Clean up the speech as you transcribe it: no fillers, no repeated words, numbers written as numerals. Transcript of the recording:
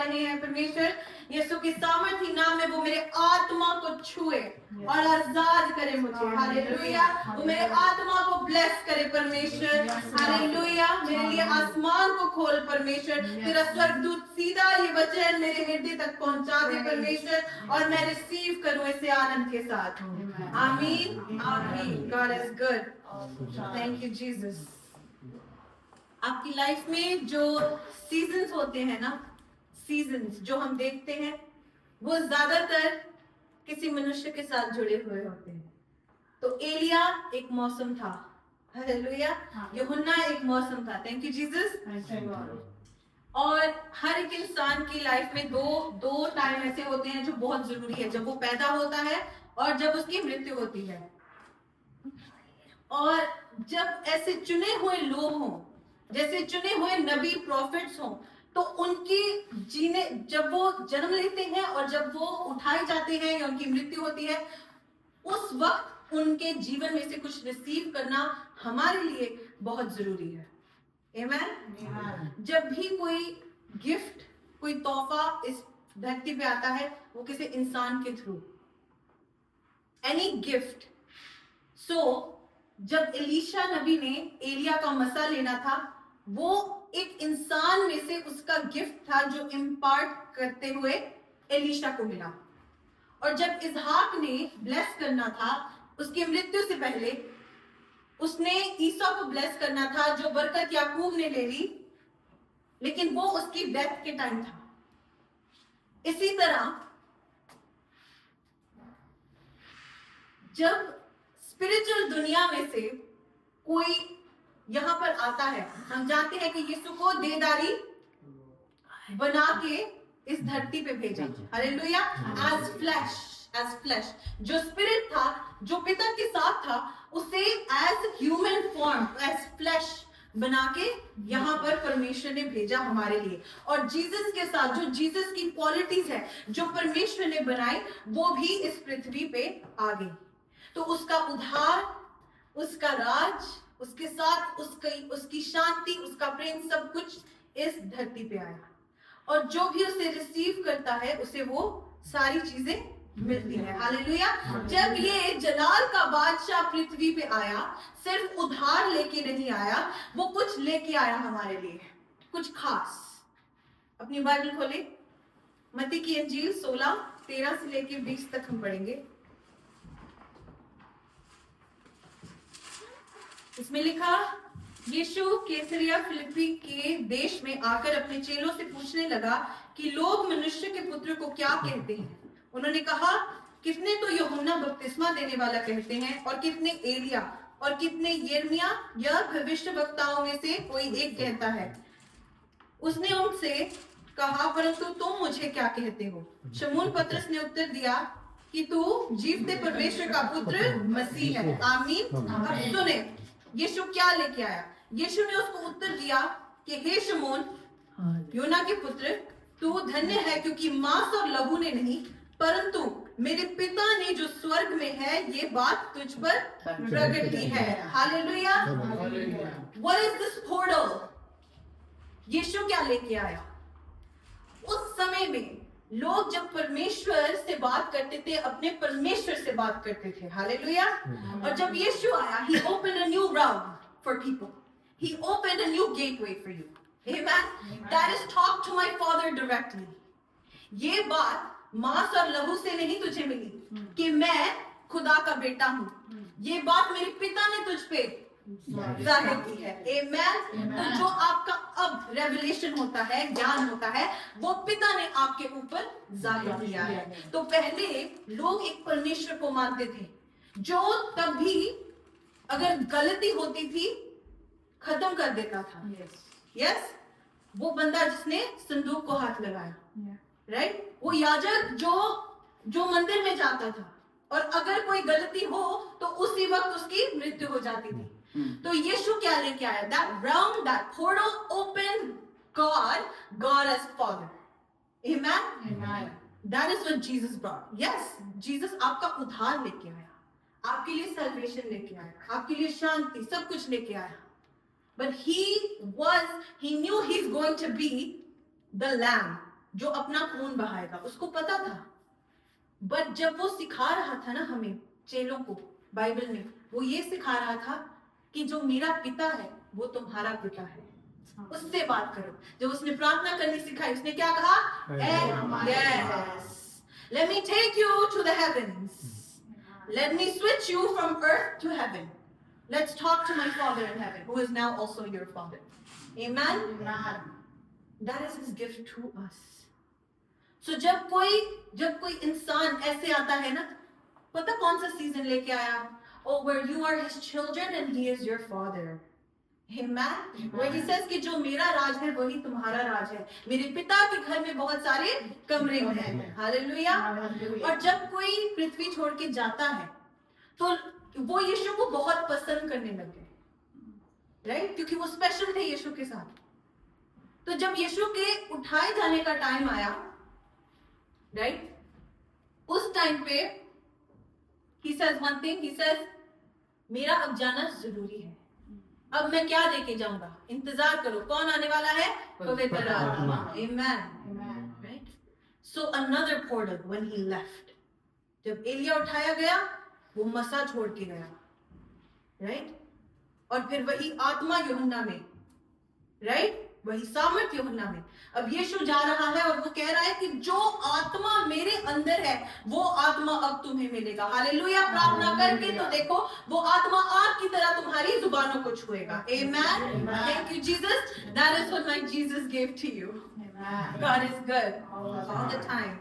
रहे हैं परमेश्वर यीशु की सामर्थी नाम में वो मेरे आत्मा को छुए और आजाद करे मुझे। हालेलुया। वो मेरे आत्मा को ब्लेस करे परमेश्वर। हालेलुया। मेरे लिए आसमान को खोल परमेश्वर। तेरा स्वर्गदूत सीधा ये वचन मेरे हृदय तक पहुंचा दे परमेश्वर और मैं रिसीव करूं इसे आनंद के साथ। आमीन आमीन। God is good. Thank you Jesus. आपकी लाइफ में जो सीजन्स होते हैं ना, सीजन्स जो हम देखते हैं वो ज्यादातर किसी मनुष्य के साथ जुड़े हुए होते हैं। तो एलिया एक मौसम था। हालेलुया। यूहन्ना एक मौसम था। Thank you Jesus. और हर एक इंसान की लाइफ में दो टाइम ऐसे होते हैं जो बहुत जरूरी है, जब वो पैदा होता है और जब उसकी मृत्यु होती है। और जब ऐसे चुने हुए लोग हों, जैसे चुने हुए नबी प्रॉफिट्स हों, तो उनकी जीने जब वो जन्म लेते हैं और जब वो उठाए जाते हैं या उनकी मृत्यु होती है, उस वक्त उनके जीवन में से कुछ रिसीव करना हमारे लिए बहुत जरूरी है। आमेन। जब भी कोई गिफ्ट, कोई तोहफा इस धरती पे आता है वो किसी इंसान के थ्रू, एनी गिफ्ट। सो जब एलीशा नबी ने एलिया का मसा लेना था, वो एक इंसान में से उसका गिफ्ट था जो इम्पार्ट करते हुए एलीशा को मिला। और जब इसहाक ने ब्लेस करना था उसकी मृत्यु से पहले, उसने ईसा को ब्लेस करना था जो बरकत याकूब ने ले ली, लेकिन वो उसकी डेथ के टाइम था। इसी तरह जब स्पिरिचुअल दुनिया में से कोई यहां पर आता है, हम जानते हैं कि यीशु को देहधारी बना के इस धरती पे भेजा। हालेलुया। एज फ्लैश जो स्पिरिट था, जो पिता के साथ था, उसे as human form, as flesh बना के यहाँ पर परमेश्वर ने भेजा हमारे लिए। और जीसस के साथ जो जीसस की क्वालिटीज है जो परमेश्वर ने बनाई, वो भी इस पृथ्वी पे आ गई। तो उसका उद्धार, उसका राज, उसके साथ उसकी शांति, उसका प्रेम, सब कुछ इस धरती पे आया। और जो भी उसे रिसीव करता है उसे वो सारी चीजें मिलती है। हालेलुया। जब ये जलाल का बादशाह पृथ्वी पे आया, सिर्फ उधार लेके नहीं आया, वो कुछ लेके आया हमारे लिए, कुछ खास। अपनी बाइबल खोले, मत्ती की इंजील 16:13 से लेके 20 तक हम पढ़ेंगे। इसमें लिखा, यीशु कैसरिया फिलिप्पी के देश में आकर अपने चेलों से पूछने लगा कि लोग मनुष्य के पुत्र को क्या कहते हैं। उन्होंने कहा, कितने तो यूहन्ना बपतिस्मा देने वाला कहते हैं, और कितने एलिया, और कितने यिर्मयाह या भविष्यवक्ताओं में से कोई एक कहता है। उसने उनसे कहा, परंतु तुम मुझे क्या कहते हो? शमून पतरस ने उत्तर दिया कि तू जीवते परमेश्वर का पुत्र मसीह है। आमीन। अब सुने यीशु क्या लेके आया। यीशु ने उसको उत्तर दिया कि हे शमून, योना के पुत्र, तू धन्य है, क्योंकि मांस और लहू ने नहीं, परंतु मेरे पिता ने जो स्वर्ग में है ये बात तुझ पर प्रकट की है। Hallelujah. What is this portal? यीशु क्या लेके आया? उस समय में लोग जब परमेश्वर से बात करते थे, अपने परमेश्वर से बात करते थे। हालेलुया। और जब यीशु आया, he opened a new route for people. He opened a new gateway for you. Amen. That is talk to my Father directly. ये बात मांस और लहू से नहीं तुझे मिली कि मैं खुदा का बेटा हूं। ये बात मेरे पिता ने तुझ पे जाहिर की है। आमेन। तो जो आपका अब रेवलेशन होता है, ज्ञान होता है, वो पिता ने आपके ऊपर जाहिर किया है। तो पहले लोग एक परमेश्वर को मानते थे जो तब भी अगर गलती होती थी खत्म कर देता था। यस। वो बंदा जिसने संदूक को हाथ लगाया, राइट, वो याजक जो मंदिर में जाता था, और अगर कोई गलती हो तो उसी वक्त उसकी मृत्यु हो जाती थी। तो यीशु क्या लेके आया? That realm, that portal opened God as Father. Amen. That is what Jesus brought. Yes, Jesus आपका उद्धार लेके आया, आपके लिए salvation लेके आया, आपके लिए शांति, सब कुछ लेके आया। But he knew he's going to be the lamb. जो अपना खून बहाएगा, उसको पता था। बट जब वो सिखा रहा था ना हमें चेलों को बाइबल में, वो ये सिखा रहा था कि जो मेरा पिता है वो तुम्हारा पिता है, उससे बात करो। जब उसने प्रार्थना करनी सिखाई, उसने क्या कहा? Yes, let me take you to the heavens, let me switch you from earth to heaven, let's talk to my Father in heaven who is now also your Father. Amen. That is his gift to us. So जब कोई इंसान ऐसे आता है ना, पता कौन सा सीजन लेके आया? Oh, where you are his children and he is your father. Amen. Where he says कि जो मेरा राज है वही तुम्हारा राज है, मेरे पिता के घर में बहुत सारे कमरे हैं। हालेलुया। और जब कोई पृथ्वी छोड़ के जाता है तो वो यीशु को बहुत पसंद करने लग गए, राइट? क्योंकि वो स्पेशल थे यीशु के साथ। तो जब यीशु के उठाए जाने का टाइम आया, राइट, उस टाइम पे he says one thing, he says मेरा अब जाना जरूरी है, अब मैं क्या लेके जाऊंगा? इंतजार करो, कौन आने वाला है? पवित्र आत्मा। Amen. Right? So another portal when he left, जब एलिया उठाया गया वो मसा छोड़ के गया, राइट? और फिर वही आत्मा यूहन्ना में, राइट, वही सामर्थ यूहन्ना में। अब यीशु जा रहा है और वो कह रहा है कि जो आत्मा मेरे अंदर है वो आत्मा अब तुम्हें मिलेगा। हालेलुया। प्रार्थना करके तो देखो, वो आत्मा आग की तरह तुम्हारी जुबानों को छुएगा। Amen. Thank you Jesus. That is what my Jesus gave to you. God is good all the time.